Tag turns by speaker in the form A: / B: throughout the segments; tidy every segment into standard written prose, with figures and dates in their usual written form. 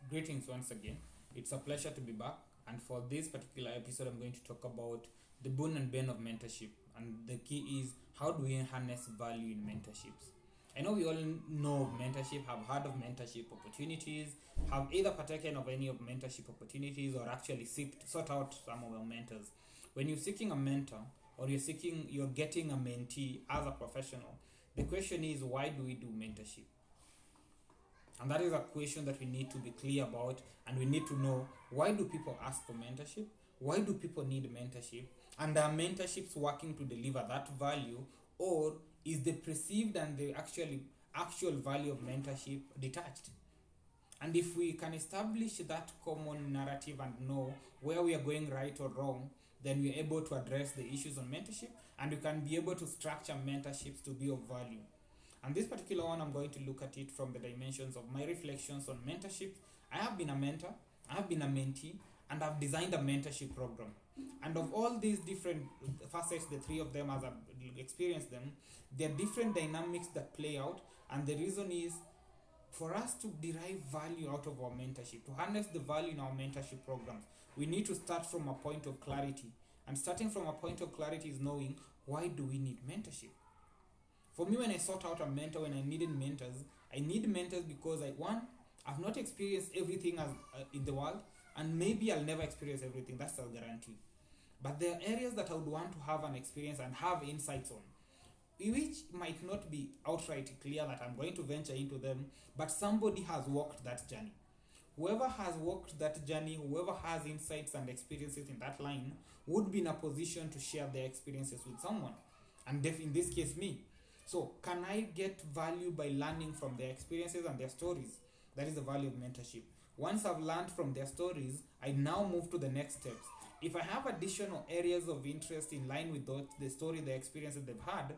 A: Greetings once again. It's a pleasure to be back. And for this particular episode, I'm going to talk about the Boon and Bane of mentorship. And the key is, how do we harness value in mentorships? I know we all know of mentorship, have heard of mentorship opportunities, have either partaken of any of mentorship opportunities or actually sought out some of our mentors. When you're seeking a mentor or you're getting a mentee as a professional, the question is, why do we do mentorship? And that is a question that we need to be clear about, and we need to know, why do people ask for mentorship? Why do people need mentorship? And are mentorships working to deliver that value, or is the perceived and the actual value of mentorship detached? And if we can establish that common narrative and know where we are going right or wrong, then we're able to address the issues on mentorship, and we can be able to structure mentorships to be of value. And this particular one, I'm going to look at it from the dimensions of my reflections on mentorship. I have been a mentor, I have been a mentee, and I've designed a mentorship program. And of all these different facets, the three of them, as I've experienced them, there are different dynamics that play out. And the reason is, for us to derive value out of our mentorship, to harness the value in our mentorship programs, we need to start from a point of clarity. And starting from a point of clarity is knowing, why do we need mentorship? For me, when I sought out a mentor, when I needed mentors, I need mentors because I've not experienced everything as in the world, and maybe I'll never experience everything. That's a guarantee. But there are areas that I would want to have an experience and have insights on, which might not be outright clear that I'm going to venture into them, but somebody has walked that journey. Whoever has walked that journey, whoever has insights and experiences in that line, would be in a position to share their experiences with someone. And in this case, me. So, can I get value by learning from their experiences and their stories? That is the value of mentorship. Once I've learned from their stories, I now move to the next steps. If I have additional areas of interest in line with the story, the experiences they've had,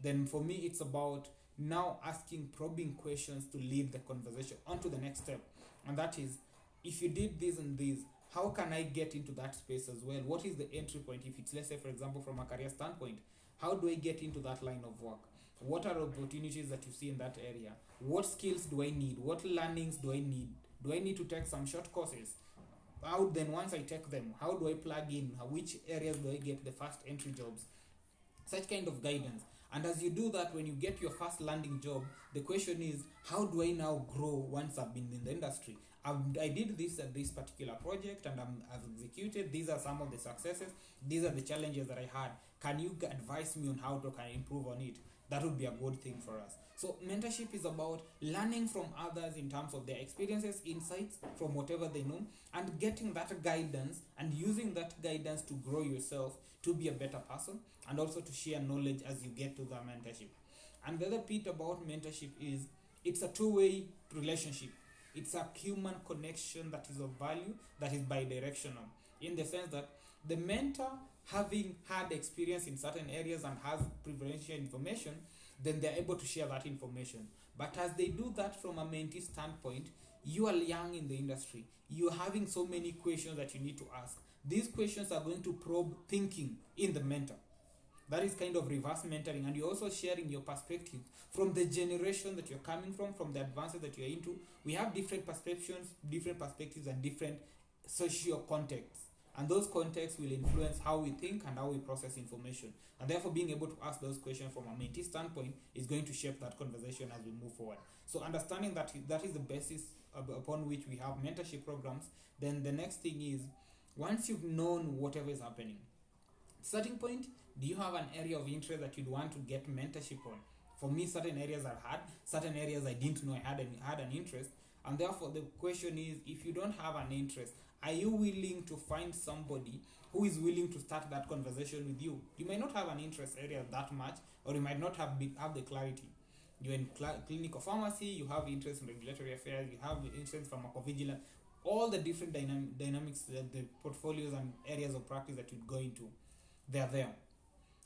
A: then for me it's about now asking probing questions to lead the conversation on to the next step. And that is, if you did this and this, how can I get into that space as well? What is the entry point? If it's, let's say, for example, from a career standpoint, how do I get into that line of work? What are opportunities that you see in that area? What skills do I need? What learnings do I need? Do I need to take some short courses? How then, once I take them, how do I plug in? Which areas do I get the first entry jobs? Such kind of guidance. And as you do that, when you get your first landing job, the question is, how do I now grow once I've been in the industry? I did this at this particular project, and I've executed. These are some of the successes. These are the challenges that I had. Can you advise me on how to improve on it? That would be a good thing for us. So mentorship is about learning from others in terms of their experiences, insights from whatever they know, and getting that guidance and using that guidance to grow yourself, to be a better person, and also to share knowledge as you get to the mentorship. And the other bit about mentorship is, it's a two-way relationship. It's a human connection that is of value, that is bi-directional, in the sense that the mentor, having had experience in certain areas and has preferential information, then they're able to share that information. But as they do that from a mentee standpoint, you are young in the industry. You're having so many questions that you need to ask. These questions are going to probe thinking in the mentor. That is kind of reverse mentoring, and you're also sharing your perspective from the generation that you're coming from the advances that you're into. We have different perceptions, different perspectives, and different socio contexts. And those contexts will influence how we think and how we process information. And therefore, being able to ask those questions from a mentee standpoint is going to shape that conversation as we move forward. So understanding that is the basis upon which we have mentorship programs, then the next thing is, once you've known whatever is happening, starting point, do you have an area of interest that you'd want to get mentorship on? For me, certain areas I've had, certain areas I didn't know I had an interest. And therefore, the question is, if you don't have an interest, are you willing to find somebody who is willing to start that conversation with you? You might not have an interest area that much, or you might not have the clarity. You're in clinical pharmacy, you have interest in regulatory affairs, you have interest in pharmacovigilance, all the different dynamics, the portfolios and areas of practice that you'd go into, they're there.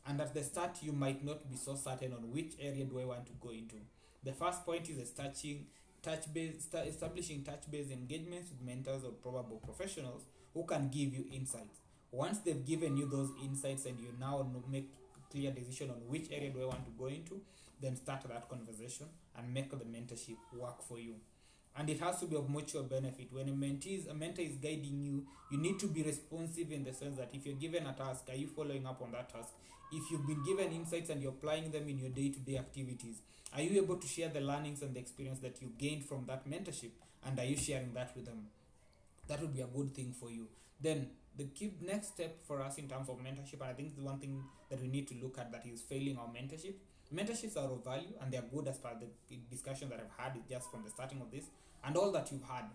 A: And at the start, you might not be so certain on which area do I want to go into. The first point is establishing touch-based engagements with mentors or probable professionals who can give you insights. Once they've given you those insights and you now make clear decision on which area do I want to go into, then start that conversation and make the mentorship work for you. and it has to be of mutual benefit. When a mentor is guiding you, you need to be responsive in the sense that if you're given a task, are you following up on that task? If you've been given insights and you're applying them in your day-to-day activities, are you able to share the learnings and the experience that you gained from that mentorship, and are you sharing that with them? That would be a good thing for you. Then the key next step for us in terms of mentorship, and I think the one thing that we need to look at that is failing our mentorship. Mentorships are of value and they are good as per the discussion that I've had just from the starting of this and all that you've had.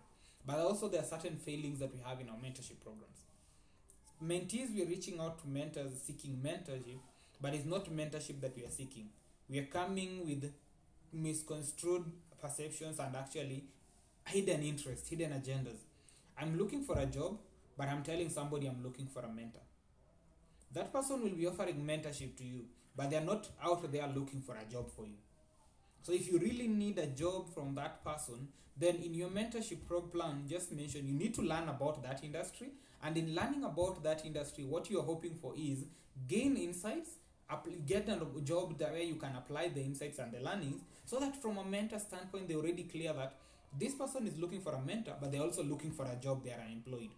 A: But also there are certain failings that we have in our mentorship programs. Mentees, we are reaching out to mentors seeking mentorship, but it's not mentorship that we are seeking. We are coming with misconstrued perceptions and actually hidden interests, hidden agendas. I'm looking for a job, but I'm telling somebody I'm looking for a mentor. That person will be offering mentorship to you, but they're not out there looking for a job for you. So if you really need a job from that person, then in your mentorship plan, just mention you need to learn about that industry. And in learning about that industry, what you're hoping for is gain insights, get a job that way you can apply the insights and the learnings, so that from a mentor standpoint, they're already clear that this person is looking for a mentor, but they're also looking for a job, they are unemployed.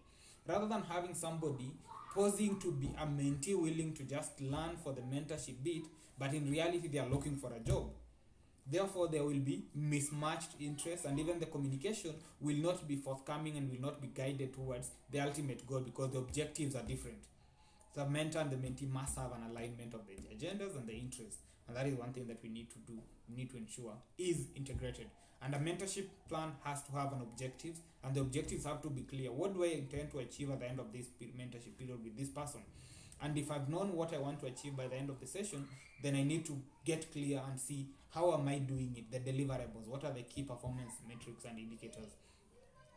A: Rather than having somebody posing to be a mentee willing to just learn for the mentorship bit, but in reality they are looking for a job. Therefore, there will be mismatched interests, and even the communication will not be forthcoming and will not be guided towards the ultimate goal because the objectives are different. The mentor and the mentee must have an alignment of the agendas and the interests, and that is one thing that we need to do. We need to ensure is integrated. And a mentorship plan has to have an objectives, and the objectives have to be clear. What do I intend to achieve at the end of this mentorship period with this person? And if I've known what I want to achieve by the end of the session, then I need to get clear and see how am I doing it, the deliverables, what are the key performance metrics and indicators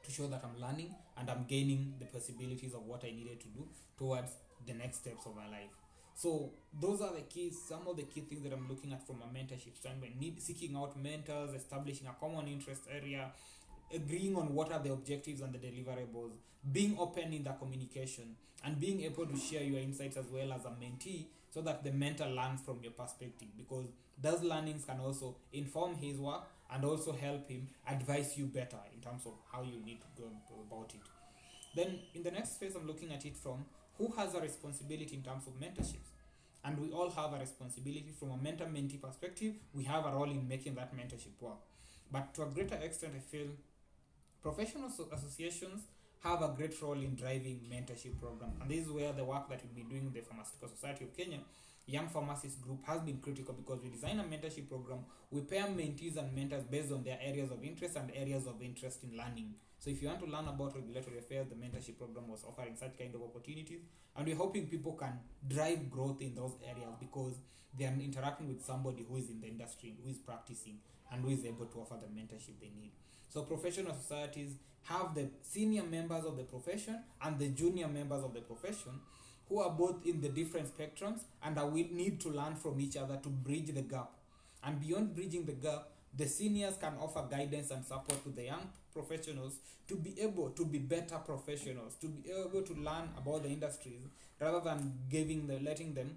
A: to show that I'm learning and I'm gaining the possibilities of what I needed to do towards the next steps of my life. So those are the keys, some of the key things that I'm looking at from a mentorship standpoint. Seeking out mentors, establishing a common interest area, agreeing on what are the objectives and the deliverables, being open in the communication, and being able to share your insights as well as a mentee so that the mentor learns from your perspective, because those learnings can also inform his work and also help him advise you better in terms of how you need to go about it. Then in the next phase, I'm looking at it from who has a responsibility in terms of mentorships. And we all have a responsibility from a mentor-mentee perspective. We have a role in making that mentorship work. But to a greater extent, I feel professional associations have a great role in driving mentorship program. And this is where the work that we've been doing in the Pharmaceutical Society of Kenya, Young Pharmacist Group, has been critical, because we design a mentorship program. We pair mentees and mentors based on their areas of interest and areas of interest in learning. So if you want to learn about regulatory affairs, the mentorship program was offering such kind of opportunities. And we're hoping people can drive growth in those areas because they are interacting with somebody who is in the industry, who is practicing, and who is able to offer the mentorship they need. So professional societies have the senior members of the profession and the junior members of the profession who are both in the different spectrums and we need to learn from each other to bridge the gap. And beyond bridging the gap, the seniors can offer guidance and support to the young professionals to be able to be better professionals, to be able to learn about the industries rather than letting them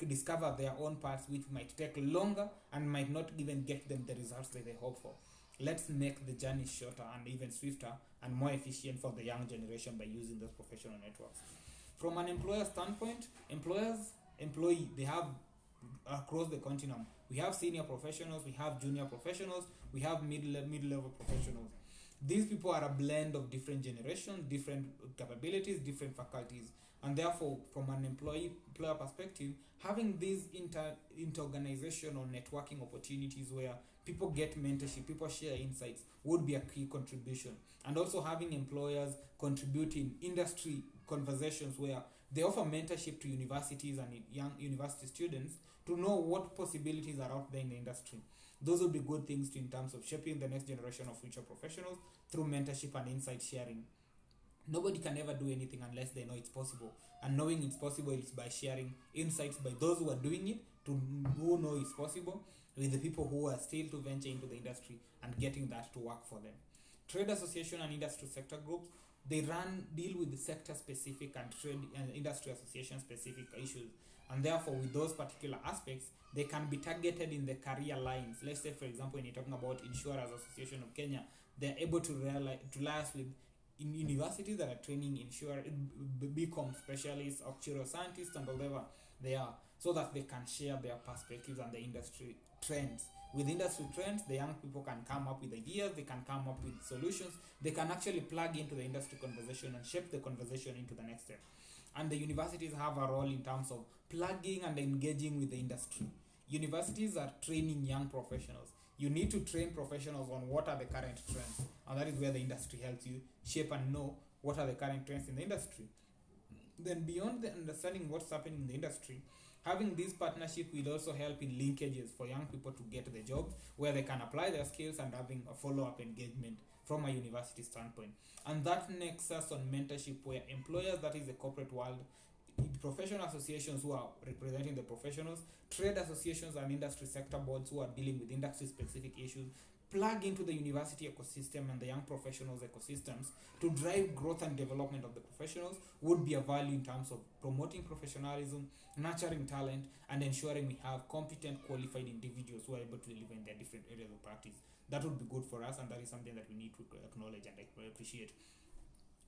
A: discover their own paths, which might take longer and might not even get them the results that they hope for. Let's make the journey shorter and even swifter and more efficient for the young generation by using those professional networks. From an employer standpoint, employee, they have across the continuum. We have senior professionals, we have junior professionals, we have mid-level professionals. These people are a blend of different generations, different capabilities, different faculties. And therefore, from an employer perspective, having these inter-organizational networking opportunities where people get mentorship, people share insights would be a key contribution. And also having employers contribute in industry conversations where they offer mentorship to universities and young university students to know what possibilities are out there in the industry. Those would be good things in terms of shaping the next generation of future professionals through mentorship and insight sharing. Nobody can ever do anything unless they know it's possible. And knowing it's possible is by sharing insights by those who are doing it to who know it's possible with the people who are still to venture into the industry and getting that to work for them. Trade association and industry sector groups, they deal with the sector specific and trade and industry association specific issues. And therefore, with those particular aspects, they can be targeted in the career lines. Let's say, for example, when you're talking about Insurers Association of Kenya, they're able to liaise with in universities that are training become specialists, actuarial scientists, and whatever they are, so that they can share their perspectives and the industry trends. With industry trends, the young people can come up with ideas, they can come up with solutions, they can actually plug into the industry conversation and shape the conversation into the next step. And the universities have a role in terms of plugging and engaging with the industry. Universities are training young professionals. You need to train professionals on what are the current trends, and that is where the industry helps you shape and know what are the current trends in the industry. Then beyond the understanding what's happening in the industry, having this partnership will also help in linkages for young people to get the jobs where they can apply their skills, and having a follow-up engagement from a university standpoint. And that makes us on mentorship, where employers, that is the corporate world, professional associations who are representing the professionals, trade associations and industry sector boards who are dealing with industry specific issues, plug into the university ecosystem and the young professionals ecosystems to drive growth and development of the professionals would be a value in terms of promoting professionalism, nurturing talent, and ensuring we have competent, qualified individuals who are able to deliver in their different areas of practice. That would be good for us, and that is something that we need to acknowledge and appreciate.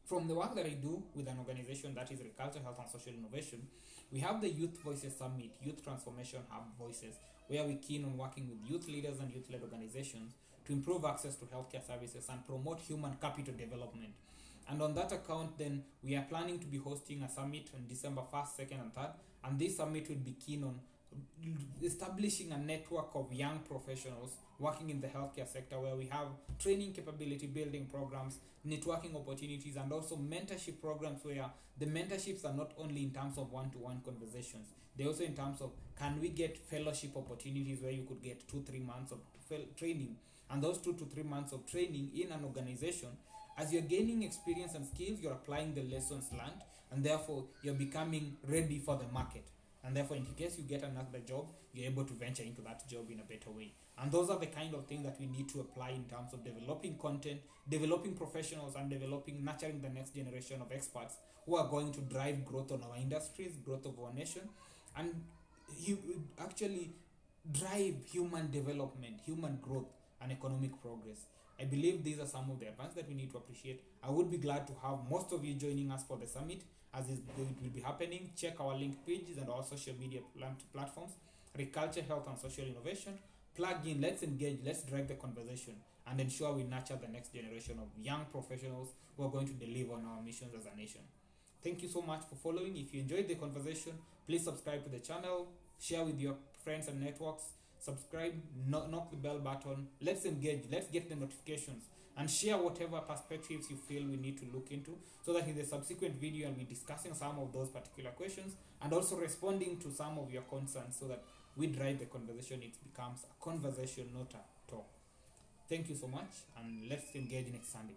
A: From the work that I do with an organization that is Agriculture, Health and Social Innovation, we have the Youth Voices Summit, Youth Transformation Hub Voices, where we're keen on working with youth leaders and youth-led organizations to improve access to healthcare services and promote human capital development. And on that account, then, we are planning to be hosting a summit on December 1st, 2nd, and 3rd. And this summit will be keen on establishing a network of young professionals working in the healthcare sector, where we have training capability building programs, networking opportunities, and also mentorship programs, where the mentorships are not only in terms of one-to-one conversations, they're also in terms of, can we get fellowship opportunities where you could get 2-3 months of training, and those 2 to 3 months of training in an organization, as you're gaining experience and skills, you're applying the lessons learned, and therefore you're becoming ready for the market. And therefore, in case you get another job, you're able to venture into that job in a better way. And those are the kind of things that we need to apply in terms of developing content, developing professionals, and nurturing the next generation of experts who are going to drive growth on our industries, growth of our nation, and actually drive human development, human growth, and economic progress. I believe these are some of the advances that we need to appreciate. I would be glad to have most of you joining us for the summit, as it will be happening. Check our link pages and our social media platforms, Agriculture, Health and Social Innovation. Plug in, let's engage, let's drive the conversation, and ensure we nurture the next generation of young professionals who are going to deliver on our missions as a nation. Thank you so much for following. If you enjoyed the conversation, please subscribe to the channel, share with your friends and networks, subscribe, knock the bell button. Let's engage, let's get the notifications, and share whatever perspectives you feel we need to look into, so that in the subsequent video I'll be discussing some of those particular questions and also responding to some of your concerns, so that we drive the conversation. It becomes a conversation, not a talk. Thank you so much, and let's engage next Sunday.